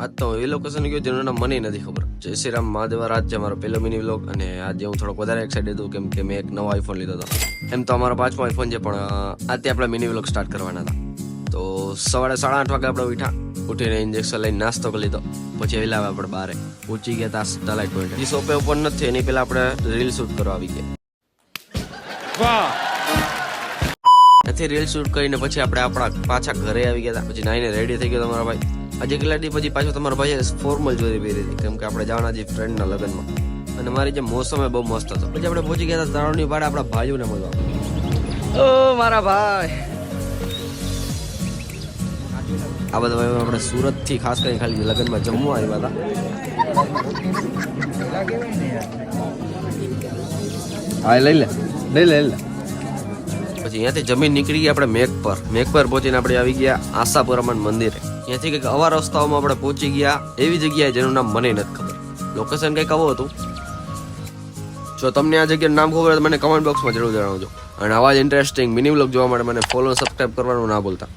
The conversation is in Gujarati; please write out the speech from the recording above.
આજ તો એ લોકેશન ગયો જેનું નામ મને નથી ખબર. જય શ્રી રામ મહાદેવા. રાત છે મારો પહેલો મિની વ્લોગ અને આજે હું થોડોક વધારે એક્સાઇટેડ હતું કેમ કે મેં એક નવો આઈફોન લીધો હતો. એમ તો અમારો 5મો આઈફોન છે પણ આજે આપણે મિની વ્લોગ સ્ટાર્ટ કરવાના હતા. તો સવારે 8:30 વાગે આપણે ઉઠીને ઇન્જેક્શન લઈને નાસ્તો કરી લીધો. પછી વેલા આપણે બહાર પહોંચી ગયા હતા સ્ટારલાઇટ પોઈન્ટ. એ શોપે ઓપન નથી એની પહેલા આપણે રીલ શૂટ કરવા આવી ગયા. ત્યાંથી રીલ શૂટ કરીને પછી આપણે આપણા પાછા ઘરે આવી ગયા હતા. પછી નાઈને રેડી થઈ ગયો તમારા ભાઈ. આજે કેટલા દી પછી પાછો તમારા ભાઈએ ફોર્મલ જોઈ પહેરી હતી કેમ કે આપણે જવાના છીએ ફ્રેન્ડના લગ્નમાં. અને મારી જે મોસમ બહુ મસ્ત હતો. પછી આપણે પહોંચી ગયા હતા તળાવની પાડે આપણા ભાઈઓને મળવા. ઓ મારા ભાઈ, આ બધા ભાઈઓ આપણે સુરત થી ખાસ કરીને ખાલી લગ્નમાં જમવા આવ્યા હતા. હા લઈ લે. પછી અહીંયાથી જમીન નીકળી ગયા આપણે મેઘ પર પહોંચીને આપણે આવી ગયા આશાપુરામાં મંદિરે. ત્યાંથી કંઈક અવા રસ્તાઓમાં આપણે પહોંચી ગયા એવી જગ્યાએ જેનું નામ મને નથી ખબર. લોકેશન કંઈક આવું હતું. જો તમને આ જગ્યાનું નામ ખબર હોય તો મને કમેન્ટ બોક્સમાં જરૂર જણાવજો. અને આવા જ ઇન્ટરેસ્ટિંગ મિની વ્લોગ જોવા માટે મને ફોલો સબસ્ક્રાઇબ કરવાનું ના ભૂલતા.